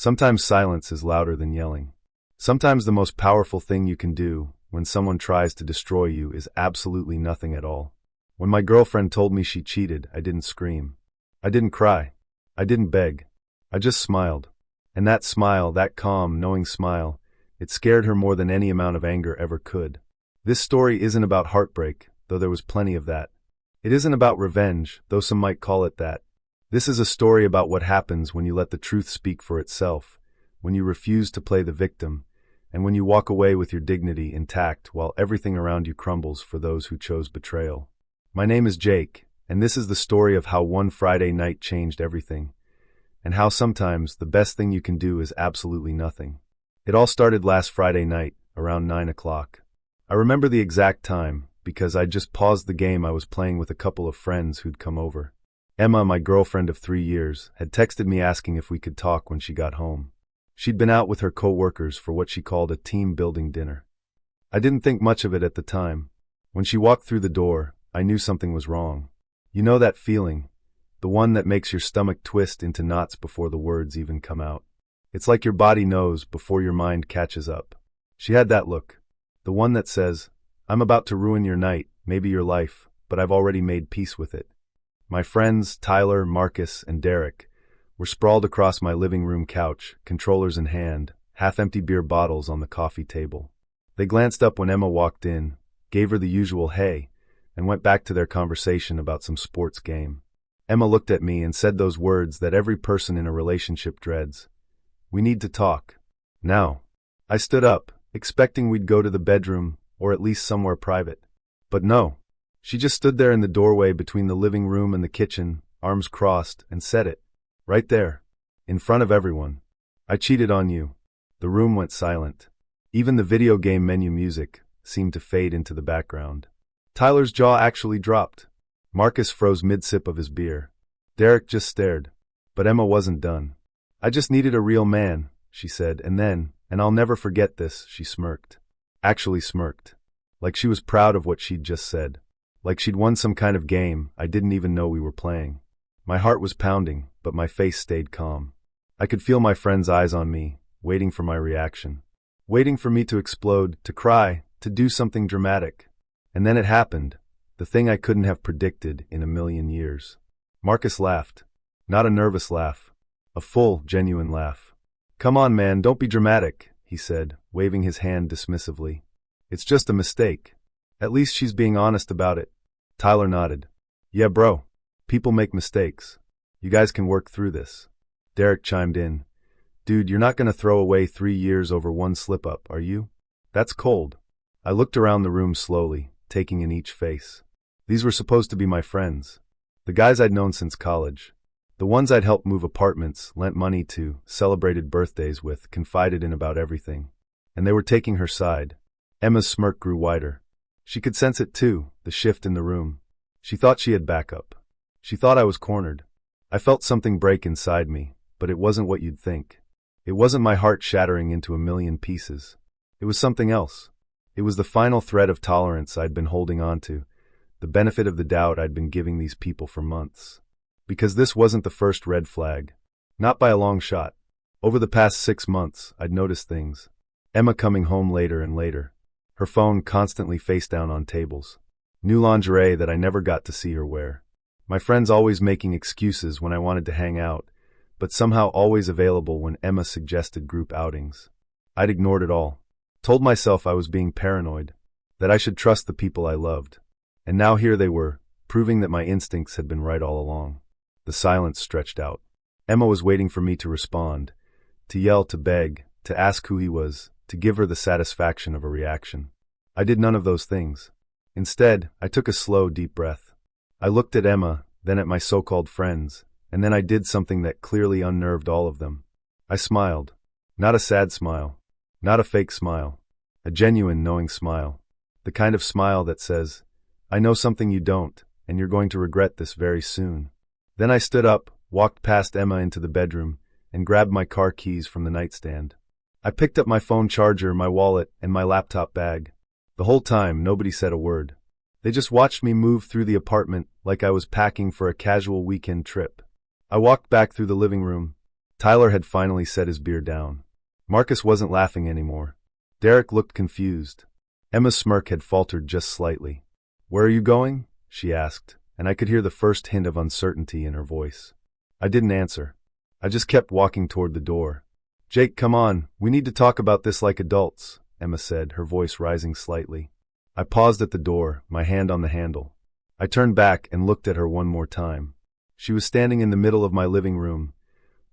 Sometimes silence is louder than yelling. Sometimes the most powerful thing you can do when someone tries to destroy you is absolutely nothing at all. When my girlfriend told me she cheated, I didn't scream. I didn't cry. I didn't beg. I just smiled. And that smile, that calm, knowing smile, it scared her more than any amount of anger ever could. This story isn't about heartbreak, though there was plenty of that. It isn't about revenge, though some might call it that. This is a story about what happens when you let the truth speak for itself, when you refuse to play the victim, and when you walk away with your dignity intact while everything around you crumbles for those who chose betrayal. My name is Jake, and this is the story of how one Friday night changed everything, and how sometimes the best thing you can do is absolutely nothing. It all started last Friday night, around 9 o'clock. I remember the exact time, because I'd just paused the game I was playing with a couple of friends who'd come over. Emma, my girlfriend of 3 years, had texted me asking if we could talk when she got home. She'd been out with her co-workers for what she called a team-building dinner. I didn't think much of it at the time. When she walked through the door, I knew something was wrong. You know that feeling, the one that makes your stomach twist into knots before the words even come out. It's like your body knows before your mind catches up. She had that look, the one that says, "I'm about to ruin your night, maybe your life, but I've already made peace with it." My friends, Tyler, Marcus, and Derek, were sprawled across my living room couch, controllers in hand, half-empty beer bottles on the coffee table. They glanced up when Emma walked in, gave her the usual hey, and went back to their conversation about some sports game. Emma looked at me and said those words that every person in a relationship dreads. "We need to talk. Now." I stood up, expecting we'd go to the bedroom, or at least somewhere private. But no. She just stood there in the doorway between the living room and the kitchen, arms crossed, and said it. Right there. In front of everyone. "I cheated on you." The room went silent. Even the video game menu music seemed to fade into the background. Tyler's jaw actually dropped. Marcus froze mid-sip of his beer. Derek just stared. But Emma wasn't done. "I just needed a real man," she said, and then, and I'll never forget this, she smirked. Actually smirked. Like she was proud of what she'd just said. Like she'd won some kind of game I didn't even know we were playing. My heart was pounding, but my face stayed calm. I could feel my friend's eyes on me, waiting for my reaction. Waiting for me to explode, to cry, to do something dramatic. And then it happened. The thing I couldn't have predicted in a million years. Marcus laughed. Not a nervous laugh. A full, genuine laugh. "Come on, man, don't be dramatic," he said, waving his hand dismissively. "It's just a mistake. At least she's being honest about it." Tyler nodded. "Yeah, bro. People make mistakes. You guys can work through this." Derek chimed in. "Dude, you're not gonna throw away 3 years over one slip-up, are you? That's cold." I looked around the room slowly, taking in each face. These were supposed to be my friends. The guys I'd known since college. The ones I'd helped move apartments, lent money to, celebrated birthdays with, confided in about everything. And they were taking her side. Emma's smirk grew wider. She could sense it too, the shift in the room. She thought she had backup. She thought I was cornered. I felt something break inside me, but it wasn't what you'd think. It wasn't my heart shattering into a million pieces. It was something else. It was the final thread of tolerance I'd been holding on to, the benefit of the doubt I'd been giving these people for months. Because this wasn't the first red flag. Not by a long shot. Over the past 6 months, I'd noticed things. Emma coming home later and later. Her phone constantly face down on tables. New lingerie that I never got to see her wear. My friends always making excuses when I wanted to hang out, but somehow always available when Emma suggested group outings. I'd ignored it all. Told myself I was being paranoid, that I should trust the people I loved. And now here they were, proving that my instincts had been right all along. The silence stretched out. Emma was waiting for me to respond, to yell, to beg, to ask who he was, to give her the satisfaction of a reaction. I did none of those things. Instead, I took a slow, deep breath. I looked at Emma, then at my so-called friends, and then I did something that clearly unnerved all of them. I smiled. Not a sad smile. Not a fake smile. A genuine, knowing smile. The kind of smile that says, "I know something you don't, and you're going to regret this very soon." Then I stood up, walked past Emma into the bedroom, and grabbed my car keys from the nightstand. I picked up my phone charger, my wallet, and my laptop bag. The whole time, nobody said a word. They just watched me move through the apartment like I was packing for a casual weekend trip. I walked back through the living room. Tyler had finally set his beer down. Marcus wasn't laughing anymore. Derek looked confused. Emma's smirk had faltered just slightly. "Where are you going?" she asked, and I could hear the first hint of uncertainty in her voice. I didn't answer. I just kept walking toward the door. "Jake, come on, we need to talk about this like adults," Emma said, her voice rising slightly. I paused at the door, my hand on the handle. I turned back and looked at her one more time. She was standing in the middle of my living room.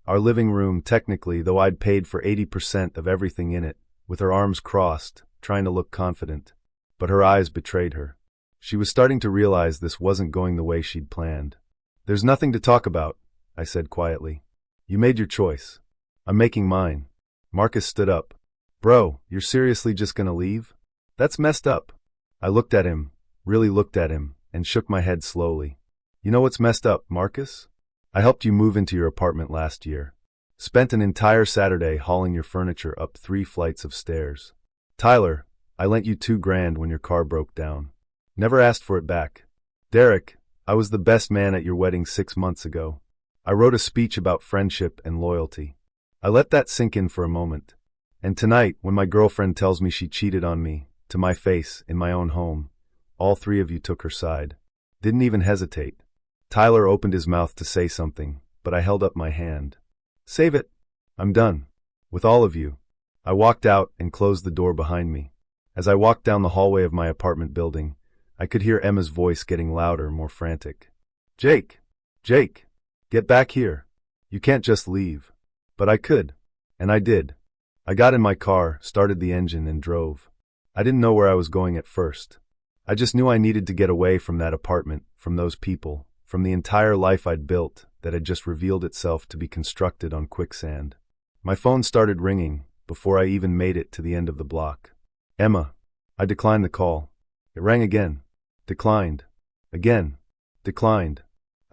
Our living room, technically, though I'd paid for 80% of everything in it, with her arms crossed, trying to look confident. But her eyes betrayed her. She was starting to realize this wasn't going the way she'd planned. "There's nothing to talk about," I said quietly. "You made your choice. I'm making mine." Marcus stood up. "Bro, you're seriously just gonna leave? That's messed up." I looked at him, really looked at him, and shook my head slowly. "You know what's messed up, Marcus? I helped you move into your apartment last year. Spent an entire Saturday hauling your furniture up 3 flights of stairs. Tyler, I lent you $2,000 when your car broke down. Never asked for it back. Derek, I was the best man at your wedding 6 months ago. I wrote a speech about friendship and loyalty. I let that sink in for a moment. And tonight, when my girlfriend tells me she cheated on me, to my face, in my own home, all 3 of you took her side. Didn't even hesitate." Tyler opened his mouth to say something, but I held up my hand. "Save it. I'm done. With all of you." I walked out and closed the door behind me. As I walked down the hallway of my apartment building, I could hear Emma's voice getting louder, more frantic. Jake, get back here. You can't just leave." But I could. And I did. I got in my car, started the engine, and drove. I didn't know where I was going at first. I just knew I needed to get away from that apartment, from those people, from the entire life I'd built that had just revealed itself to be constructed on quicksand. My phone started ringing before I even made it to the end of the block. "Emma." I declined the call. It rang again. Declined. Again. Declined.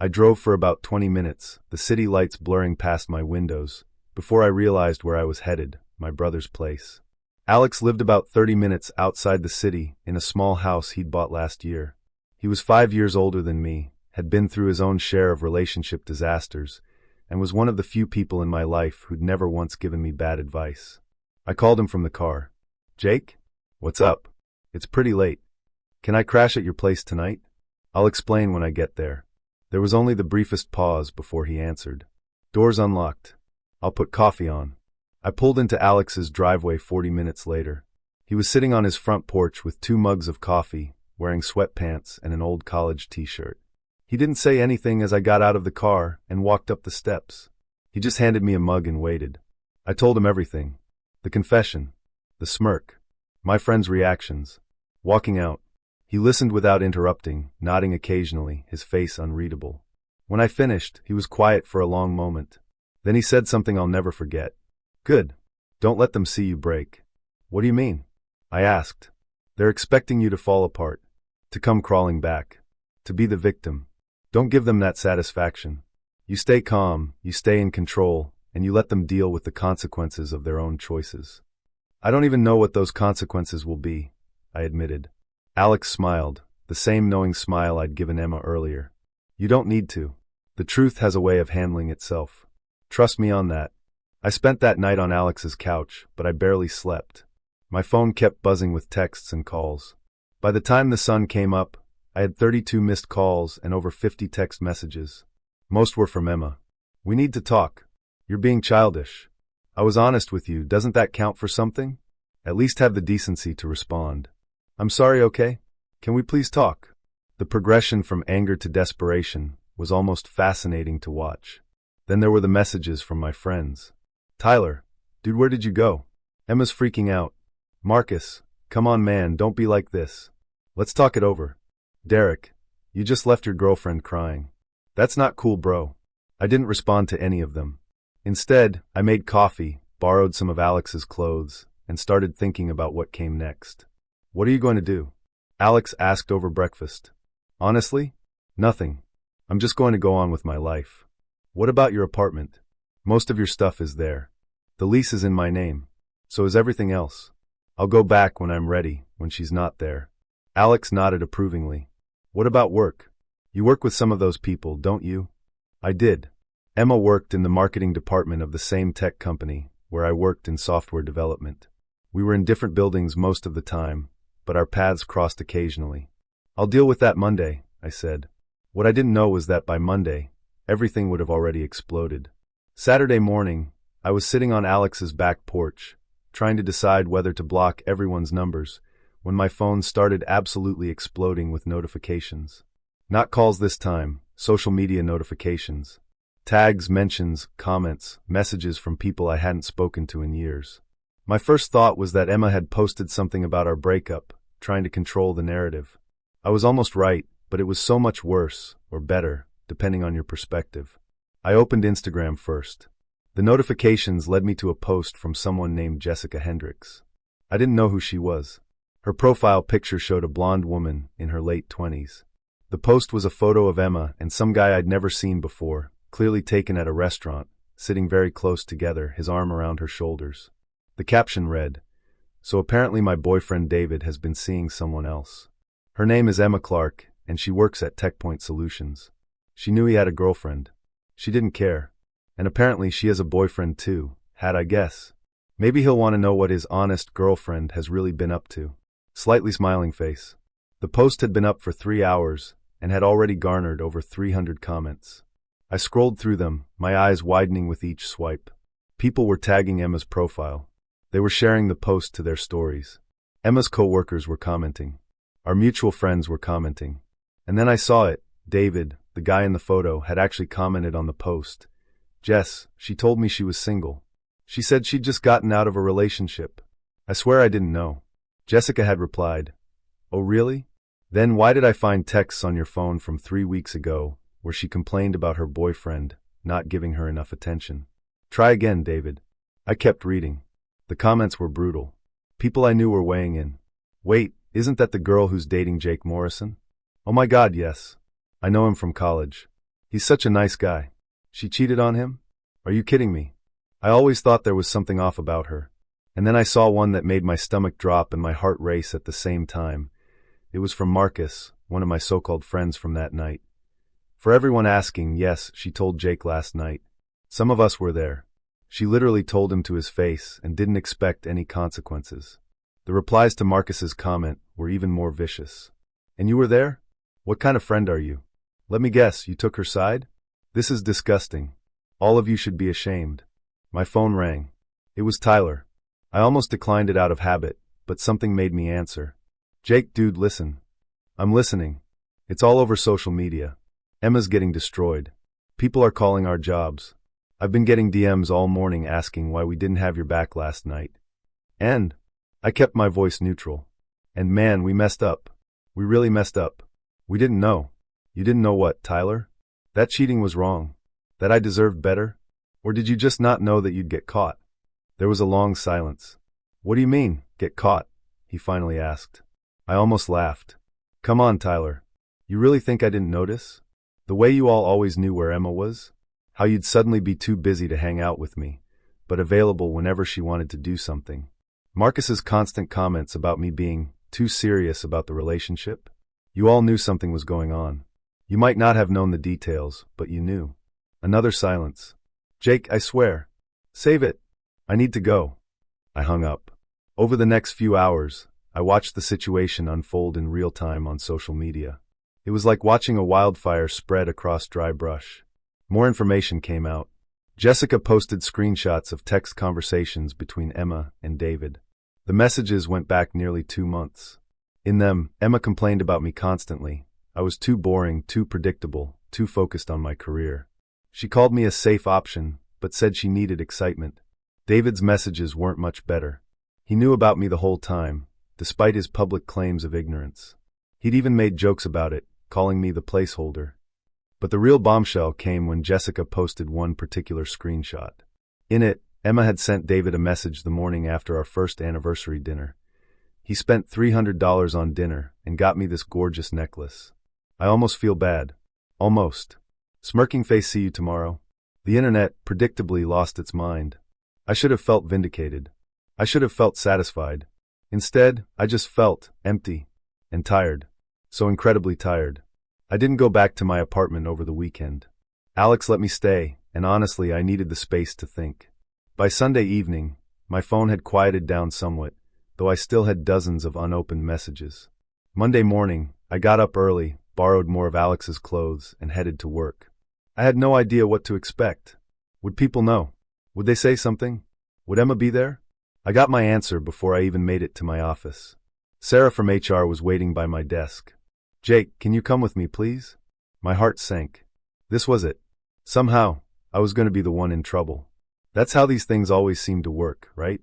I drove for about 20 minutes, the city lights blurring past my windows, before I realized where I was headed, my brother's place. Alex lived about 30 minutes outside the city in a small house he'd bought last year. He was 5 years older than me, had been through his own share of relationship disasters, and was one of the few people in my life who'd never once given me bad advice. I called him from the car. "Jake? What's up? It's pretty late. Can I crash at your place tonight? I'll explain when I get there." There was only the briefest pause before he answered. "Doors unlocked. I'll put coffee on." I pulled into Alex's driveway 40 minutes later. He was sitting on his front porch with 2 mugs of coffee, wearing sweatpants and an old college t-shirt. He didn't say anything as I got out of the car and walked up the steps. He just handed me a mug and waited. I told him everything. The confession. The smirk. My friend's reactions. Walking out. He listened without interrupting, nodding occasionally, his face unreadable. When I finished, he was quiet for a long moment. Then he said something I'll never forget. "Good. Don't let them see you break." "What do you mean?" I asked. "They're expecting you to fall apart. To come crawling back. To be the victim. Don't give them that satisfaction. You stay calm, you stay in control, and you let them deal with the consequences of their own choices." "I don't even know what those consequences will be," I admitted. Alex smiled, the same knowing smile I'd given Emma earlier. "You don't need to. The truth has a way of handling itself. Trust me on that." I spent that night on Alex's couch, but I barely slept. My phone kept buzzing with texts and calls. By the time the sun came up, I had 32 missed calls and over 50 text messages. Most were from Emma. "We need to talk. You're being childish. I was honest with you, doesn't that count for something? At least have the decency to respond. I'm sorry, okay? Can we please talk?" The progression from anger to desperation was almost fascinating to watch. Then there were the messages from my friends. "Tyler, dude, where did you go? Emma's freaking out. Marcus, come on man, don't be like this. Let's talk it over. Derek, you just left your girlfriend crying. That's not cool, bro." I didn't respond to any of them. Instead, I made coffee, borrowed some of Alex's clothes, and started thinking about what came next. "What are you going to do?" Alex asked over breakfast. "Honestly? Nothing. I'm just going to go on with my life." "What about your apartment? Most of your stuff is there. The lease is in my name. So is everything else. I'll go back when I'm ready, when she's not there." Alex nodded approvingly. "What about work? You work with some of those people, don't you?" I did. Emma worked in the marketing department of the same tech company, where I worked in software development. We were in different buildings most of the time, but our paths crossed occasionally. "I'll deal with that Monday," I said. What I didn't know was that by Monday, everything would have already exploded. Saturday morning, I was sitting on Alex's back porch, trying to decide whether to block everyone's numbers, when my phone started absolutely exploding with notifications. Not calls this time, social media notifications. Tags, mentions, comments, messages from people I hadn't spoken to in years. My first thought was that Emma had posted something about our breakup, trying to control the narrative. I was almost right, but it was so much worse, or better, depending on your perspective. I opened Instagram first. The notifications led me to a post from someone named Jessica Hendricks. I didn't know who she was. Her profile picture showed a blonde woman in her late 20s. The post was a photo of Emma and some guy I'd never seen before, clearly taken at a restaurant, sitting very close together, his arm around her shoulders. The caption read, "So apparently my boyfriend David has been seeing someone else." Her name is Emma Clark, and she works at TechPoint Solutions. She knew he had a girlfriend. She didn't care. And apparently she has a boyfriend too, had I guess. Maybe he'll want to know what his honest girlfriend has really been up to. Slightly smiling face. The post had been up for 3 hours, and had already garnered over 300 comments. I scrolled through them, my eyes widening with each swipe. People were tagging Emma's profile. They were sharing the post to their stories. Emma's co-workers were commenting. Our mutual friends were commenting. And then I saw it. David, the guy in the photo, had actually commented on the post. "Jess, she told me she was single. She said she'd just gotten out of a relationship. I swear I didn't know." Jessica had replied, "Oh really? Then why did I find texts on your phone from 3 weeks ago where she complained about her boyfriend not giving her enough attention? Try again, David." I kept reading. The comments were brutal. People I knew were weighing in. "Wait, isn't that the girl who's dating Jake Morrison? Oh my God, yes. I know him from college. He's such a nice guy. She cheated on him? Are you kidding me? I always thought there was something off about her." And then I saw one that made my stomach drop and my heart race at the same time. It was from Marcus, one of my so-called friends from that night. For everyone asking, yes, she told Jake last night. Some of us were there. She literally told him to his face and didn't expect any consequences. The replies to Marcus's comment were even more vicious. "And you were there? What kind of friend are you? Let me guess, you took her side? This is disgusting. All of you should be ashamed." My phone rang. It was Tyler. I almost declined it out of habit, but something made me answer. "Jake, dude, listen." "I'm listening." "It's all over social media. Emma's getting destroyed. People are calling our jobs. I've been getting DMs all morning asking why we didn't have your back last night. And I kept my voice neutral. And man, we messed up. We really messed up. We didn't know." "You didn't know what, Tyler? That cheating was wrong? That I deserved better? Or did you just not know that you'd get caught?" There was a long silence. "What do you mean, get caught?" he finally asked. I almost laughed. "Come on, Tyler. You really think I didn't notice? The way you all always knew where Emma was? How you'd suddenly be too busy to hang out with me, but available whenever she wanted to do something. Marcus's constant comments about me being too serious about the relationship? You all knew something was going on. You might not have known the details, but you knew." Another silence. "Jake, I swear. Save it. I need to go." I hung up. Over the next few hours, I watched the situation unfold in real time on social media. It was like watching a wildfire spread across dry brush. More information came out. Jessica posted screenshots of text conversations between Emma and David. The messages went back nearly 2 months. In them, Emma complained about me constantly. I was too boring, too predictable, too focused on my career. She called me a safe option, but said she needed excitement. David's messages weren't much better. He knew about me the whole time, despite his public claims of ignorance. He'd even made jokes about it, calling me the placeholder. But the real bombshell came when Jessica posted one particular screenshot. In it, Emma had sent David a message the morning after our first anniversary dinner. He spent $300 on dinner and got me this gorgeous necklace. I almost feel bad. Almost. Smirking face, see you tomorrow. The internet predictably lost its mind. I should have felt vindicated. I should have felt satisfied. Instead, I just felt empty and tired. So incredibly tired. I didn't go back to my apartment over the weekend. Alex let me stay, and honestly, I needed the space to think. By Sunday evening, my phone had quieted down somewhat, though I still had dozens of unopened messages. Monday morning, I got up early, borrowed more of Alex's clothes, and headed to work. I had no idea what to expect. Would people know? Would they say something? Would Emma be there? I got my answer before I even made it to my office. Sarah from HR was waiting by my desk. "Jake, can you come with me, please?" My heart sank. This was it. Somehow, I was going to be the one in trouble. That's how these things always seem to work, right?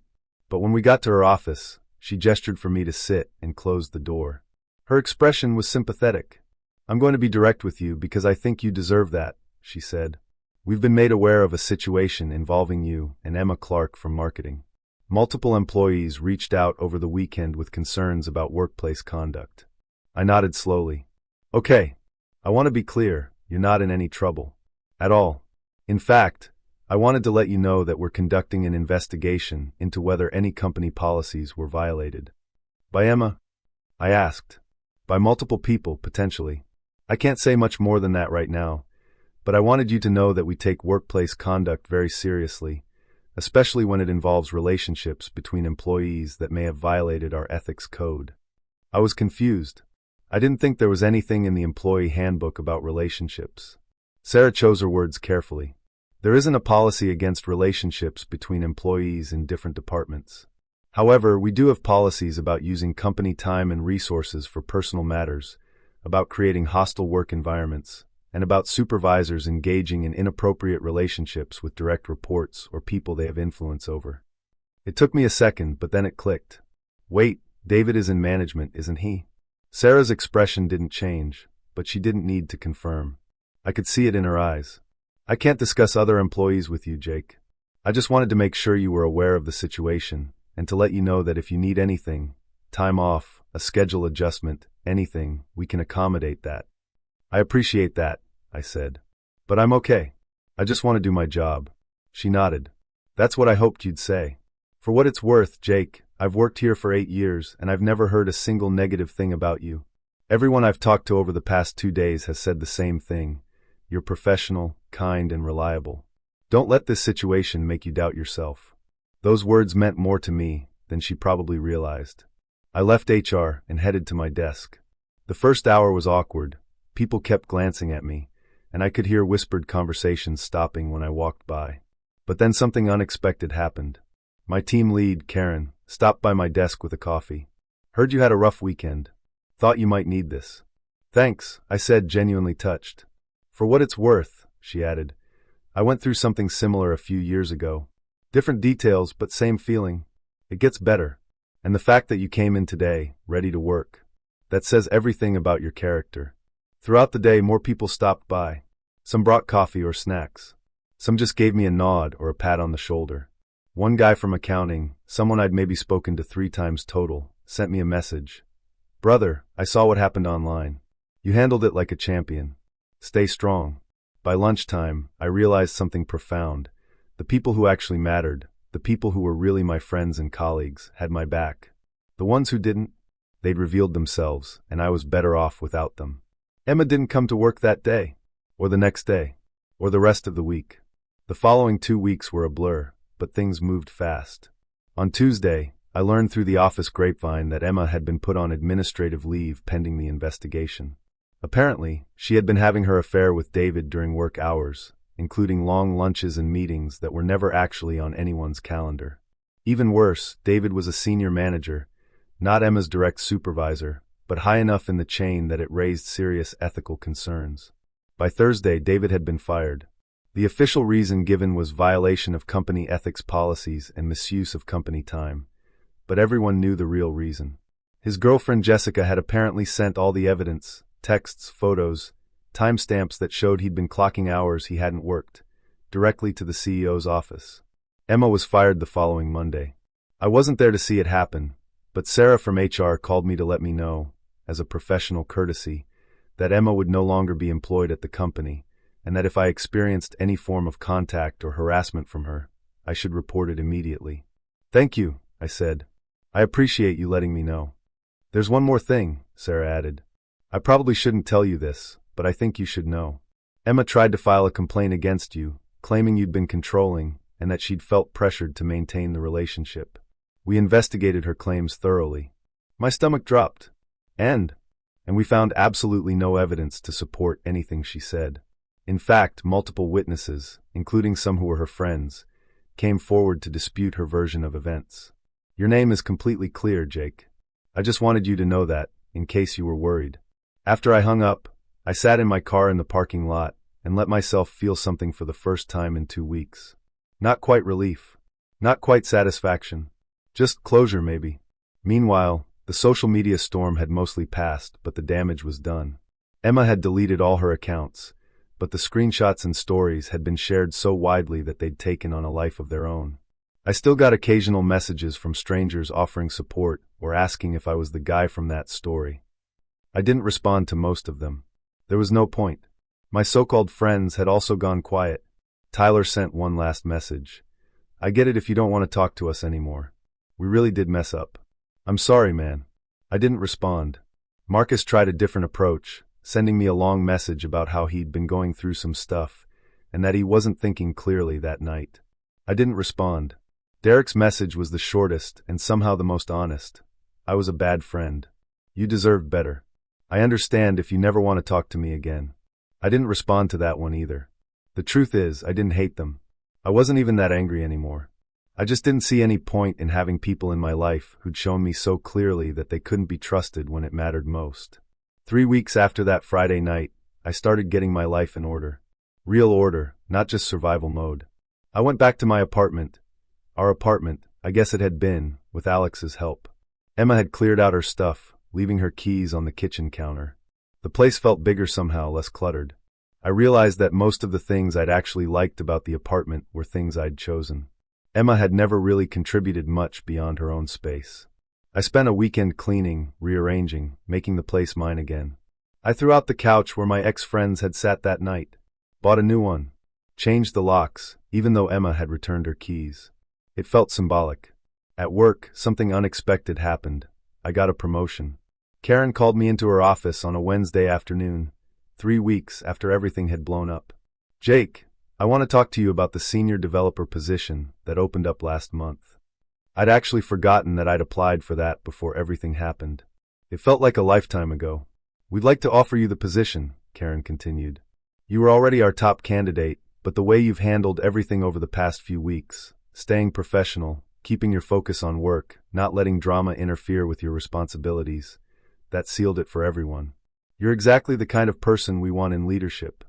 But when we got to her office, she gestured for me to sit and closed the door. Her expression was sympathetic. "I'm going to be direct with you because I think you deserve that," she said. "We've been made aware of a situation involving you and Emma Clark from marketing. Multiple employees reached out over the weekend with concerns about workplace conduct." I nodded slowly. "Okay, I want to be clear, you're not in any trouble. At all. In fact, I wanted to let you know that we're conducting an investigation into whether any company policies were violated." "By Emma?" I asked. "By multiple people, potentially. I can't say much more than that right now, but I wanted you to know that we take workplace conduct very seriously, especially when it involves relationships between employees that may have violated our ethics code." I was confused. I didn't think there was anything in the employee handbook about relationships. Sarah chose her words carefully. "There isn't a policy against relationships between employees in different departments. However, we do have policies about using company time and resources for personal matters, about creating hostile work environments, and about supervisors engaging in inappropriate relationships with direct reports or people they have influence over." It took me a second, but then it clicked. Wait, David is in management, isn't he? Sarah's expression didn't change, but she didn't need to confirm. I could see it in her eyes. "I can't discuss other employees with you, Jake. I just wanted to make sure you were aware of the situation, and to let you know that if you need anything, time off, a schedule adjustment, anything, we can accommodate that." "I appreciate that," I said. "But I'm okay. I just want to do my job." She nodded. "That's what I hoped you'd say. For what it's worth, Jake, I've worked here for 8 years, and I've never heard a single negative thing about you. Everyone I've talked to over the past 2 days has said the same thing. You're professional, kind, and reliable. Don't let this situation make you doubt yourself." Those words meant more to me than she probably realized. I left HR and headed to my desk. The first hour was awkward. People kept glancing at me, and I could hear whispered conversations stopping when I walked by. But then something unexpected happened. My team lead, Karen, stopped by my desk with a coffee. "Heard you had a rough weekend. Thought you might need this." "Thanks," I said, genuinely touched. "For what it's worth," she added. "I went through something similar a few years ago. Different details, but same feeling. It gets better. And the fact that you came in today, ready to work, that says everything about your character." Throughout the day, more people stopped by. Some brought coffee or snacks. Some just gave me a nod or a pat on the shoulder. One guy from accounting, someone I'd maybe spoken to 3 times total, sent me a message. "Brother, I saw what happened online. You handled it like a champion. Stay strong." By lunchtime, I realized something profound. The people who actually mattered, the people who were really my friends and colleagues, had my back. The ones who didn't, they'd revealed themselves, and I was better off without them. Emma didn't come to work that day, or the next day, or the rest of the week. The following 2 weeks were a blur, but things moved fast. On Tuesday, I learned through the office grapevine that Emma had been put on administrative leave pending the investigation. Apparently, she had been having her affair with David during work hours, including long lunches and meetings that were never actually on anyone's calendar. Even worse, David was a senior manager, not Emma's direct supervisor, but high enough in the chain that it raised serious ethical concerns. By Thursday, David had been fired. The official reason given was violation of company ethics policies and misuse of company time. But everyone knew the real reason. His girlfriend Jessica had apparently sent all the evidence, texts, photos, timestamps that showed he'd been clocking hours he hadn't worked, directly to the CEO's office. Emma was fired the following Monday. I wasn't there to see it happen, but Sarah from HR called me to let me know, as a professional courtesy, that Emma would no longer be employed at the company, and that if I experienced any form of contact or harassment from her, I should report it immediately. "Thank you," I said. "I appreciate you letting me know." "There's one more thing," Sarah added. "I probably shouldn't tell you this, but I think you should know. Emma tried to file a complaint against you, claiming you'd been controlling and that she'd felt pressured to maintain the relationship. We investigated her claims thoroughly. My stomach dropped. And we found absolutely no evidence to support anything she said. In fact, multiple witnesses, including some who were her friends, came forward to dispute her version of events. Your name is completely clear, Jake. I just wanted you to know that, in case you were worried. After I hung up, I sat in my car in the parking lot and let myself feel something for the first time in 2 weeks. Not quite relief. Not quite satisfaction. Just closure, maybe. Meanwhile, the social media storm had mostly passed, but the damage was done. Emma had deleted all her accounts, but the screenshots and stories had been shared so widely that they'd taken on a life of their own. I still got occasional messages from strangers offering support or asking if I was the guy from that story. I didn't respond to most of them. There was no point. My so-called friends had also gone quiet. Tyler sent one last message. I get it if you don't want to talk to us anymore. We really did mess up. I'm sorry, man. I didn't respond. Marcus tried a different approach, sending me a long message about how he'd been going through some stuff and that he wasn't thinking clearly that night. I didn't respond. Derek's message was the shortest and somehow the most honest. I was a bad friend. You deserved better. I understand if you never want to talk to me again. I didn't respond to that one either. The truth is, I didn't hate them. I wasn't even that angry anymore. I just didn't see any point in having people in my life who'd shown me so clearly that they couldn't be trusted when it mattered most. 3 weeks after that Friday night, I started getting my life in order. Real order, not just survival mode. I went back to my apartment. Our apartment, I guess it had been, with Alex's help. Emma had cleared out her stuff, leaving her keys on the kitchen counter. The place felt bigger somehow, less cluttered. I realized that most of the things I'd actually liked about the apartment were things I'd chosen. Emma had never really contributed much beyond her own space. I spent a weekend cleaning, rearranging, making the place mine again. I threw out the couch where my ex-friends had sat that night, bought a new one, changed the locks, even though Emma had returned her keys. It felt symbolic. At work, something unexpected happened. I got a promotion. Karen called me into her office on a Wednesday afternoon, 3 weeks after everything had blown up. Jake, I want to talk to you about the senior developer position that opened up last month. I'd actually forgotten that I'd applied for that before everything happened. It felt like a lifetime ago. We'd like to offer you the position, Karen continued. You were already our top candidate, but the way you've handled everything over the past few weeks, staying professional, keeping your focus on work, not letting drama interfere with your responsibilities, that sealed it for everyone. You're exactly the kind of person we want in leadership.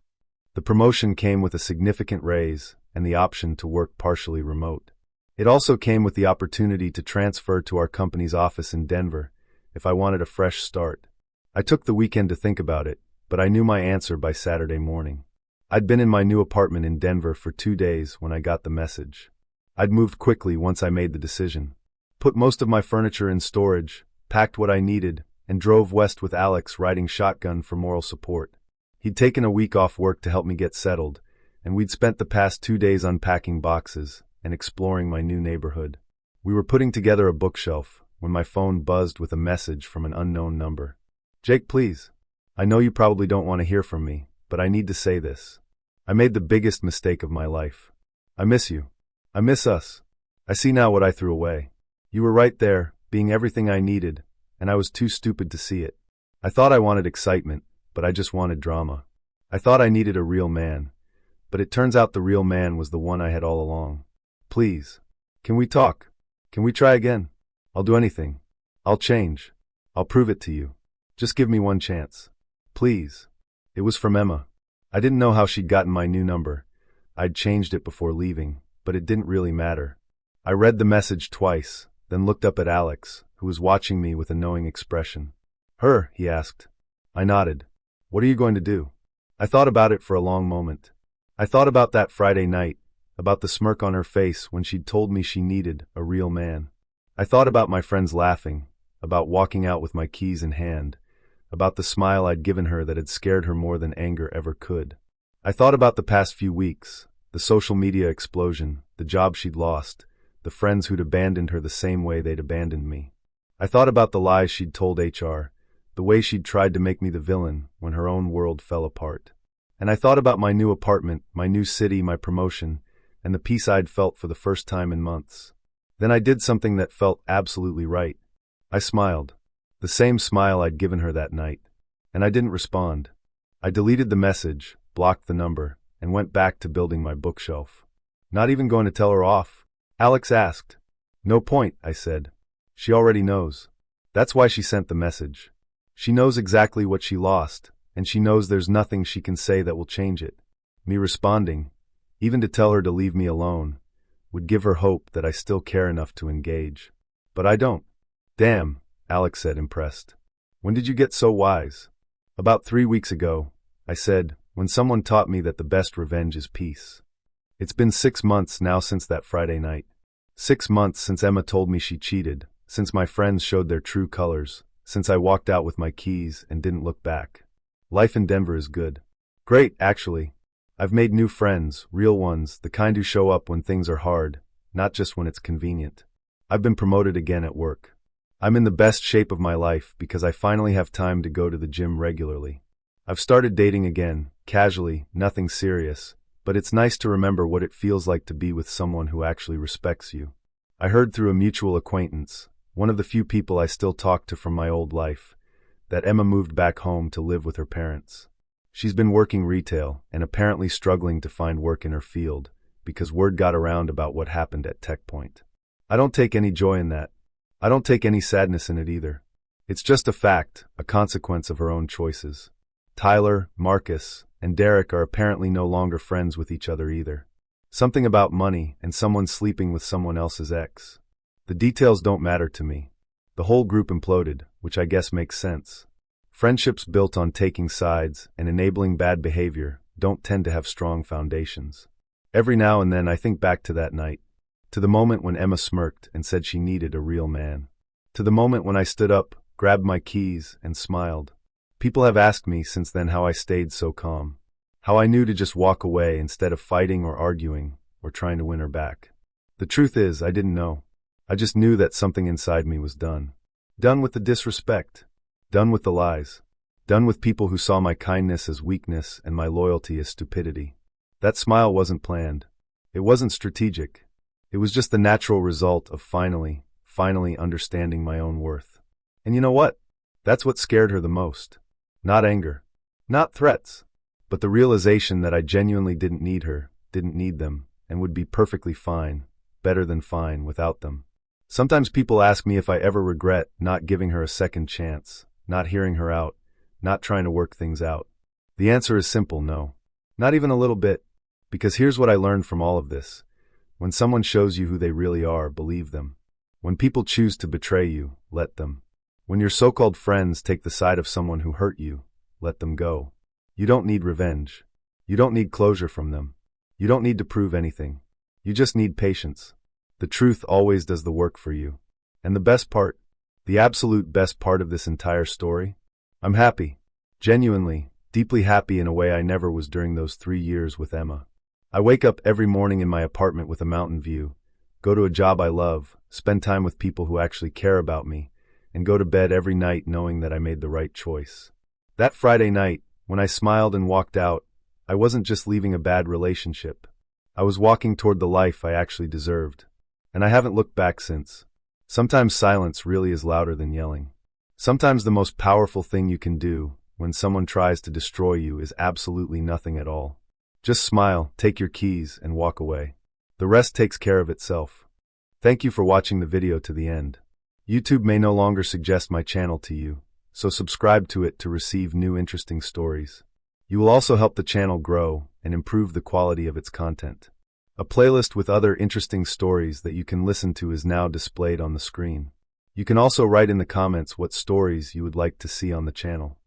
The promotion came with a significant raise and the option to work partially remote. It also came with the opportunity to transfer to our company's office in Denver if I wanted a fresh start. I took the weekend to think about it, but I knew my answer by Saturday morning. I'd been in my new apartment in Denver for 2 days when I got the message. I'd moved quickly once I made the decision. Put most of my furniture in storage, packed what I needed, and drove west with Alex riding shotgun for moral support. He'd taken a week off work to help me get settled, and we'd spent the past 2 days unpacking boxes and exploring my new neighborhood. We were putting together a bookshelf when my phone buzzed with a message from an unknown number. Jake, please. I know you probably don't want to hear from me, but I need to say this. I made the biggest mistake of my life. I miss you. I miss us. I see now what I threw away. You were right there, being everything I needed, and I was too stupid to see it. I thought I wanted excitement, but I just wanted drama. I thought I needed a real man, but it turns out the real man was the one I had all along. Please. Can we talk? Can we try again? I'll do anything. I'll change. I'll prove it to you. Just give me one chance. Please. It was from Emma. I didn't know how she'd gotten my new number. I'd changed it before leaving, but it didn't really matter. I read the message twice, then looked up at Alex, who was watching me with a knowing expression. Her, he asked. I nodded. What are you going to do? I thought about it for a long moment. I thought about that Friday night, about the smirk on her face when she'd told me she needed a real man. I thought about my friends laughing, about walking out with my keys in hand, about the smile I'd given her that had scared her more than anger ever could. I thought about the past few weeks, the social media explosion, the job she'd lost, the friends who'd abandoned her the same way they'd abandoned me. I thought about the lies she'd told HR, the way she'd tried to make me the villain when her own world fell apart. And I thought about my new apartment, my new city, my promotion, and the peace I'd felt for the first time in months. Then I did something that felt absolutely right. I smiled. The same smile I'd given her that night. And I didn't respond. I deleted the message, blocked the number, and went back to building my bookshelf. Not even going to tell her off? Alex asked. No point, I said. She already knows. That's why she sent the message. She knows exactly what she lost, and she knows there's nothing she can say that will change it. Me responding, even to tell her to leave me alone, would give her hope that I still care enough to engage. But I don't. Damn, Alex said, impressed. When did you get so wise? About 3 weeks ago, I said, when someone taught me that the best revenge is peace. It's been 6 months now since that Friday night. 6 months since Emma told me she cheated, since my friends showed their true colors, since I walked out with my keys and didn't look back. Life in Denver is good. Great, actually. I've made new friends, real ones, the kind who show up when things are hard, not just when it's convenient. I've been promoted again at work. I'm in the best shape of my life because I finally have time to go to the gym regularly. I've started dating again, casually, nothing serious, but it's nice to remember what it feels like to be with someone who actually respects you. I heard through a mutual acquaintance, one of the few people I still talk to from my old life, that Emma moved back home to live with her parents. She's been working retail and apparently struggling to find work in her field because word got around about what happened at Tech Point. I don't take any joy in that. I don't take any sadness in it either. It's just a fact, a consequence of her own choices. Tyler, Marcus, and Derek are apparently no longer friends with each other either. Something about money and someone sleeping with someone else's ex. The details don't matter to me. The whole group imploded, which I guess makes sense. Friendships built on taking sides and enabling bad behavior don't tend to have strong foundations. Every now and then I think back to that night, to the moment when Emma smirked and said she needed a real man, to the moment when I stood up, grabbed my keys, and smiled. People have asked me since then how I stayed so calm, how I knew to just walk away instead of fighting or arguing or trying to win her back. The truth is, I didn't know. I just knew that something inside me was done. Done with the disrespect. Done with the lies. Done with people who saw my kindness as weakness and my loyalty as stupidity. That smile wasn't planned. It wasn't strategic. It was just the natural result of finally understanding my own worth. And you know what? That's what scared her the most. Not anger. Not threats. But the realization that I genuinely didn't need her, didn't need them, and would be perfectly fine, better than fine without them. Sometimes people ask me if I ever regret not giving her a second chance, not hearing her out, not trying to work things out. The answer is simple, no. Not even a little bit. Because here's what I learned from all of this. When someone shows you who they really are, believe them. When people choose to betray you, let them. When your so-called friends take the side of someone who hurt you, let them go. You don't need revenge. You don't need closure from them. You don't need to prove anything. You just need patience. The truth always does the work for you. And the best part, the absolute best part of this entire story? I'm happy. Genuinely, deeply happy in a way I never was during those 3 years with Emma. I wake up every morning in my apartment with a mountain view, go to a job I love, spend time with people who actually care about me, and go to bed every night knowing that I made the right choice. That Friday night, when I smiled and walked out, I wasn't just leaving a bad relationship. I was walking toward the life I actually deserved. And I haven't looked back since. Sometimes silence really is louder than yelling. Sometimes the most powerful thing you can do when someone tries to destroy you is absolutely nothing at all. Just smile, take your keys, and walk away. The rest takes care of itself. Thank you for watching the video to the end. YouTube may no longer suggest my channel to you, so subscribe to it to receive new interesting stories. You will also help the channel grow and improve the quality of its content. A playlist with other interesting stories that you can listen to is now displayed on the screen. You can also write in the comments what stories you would like to see on the channel.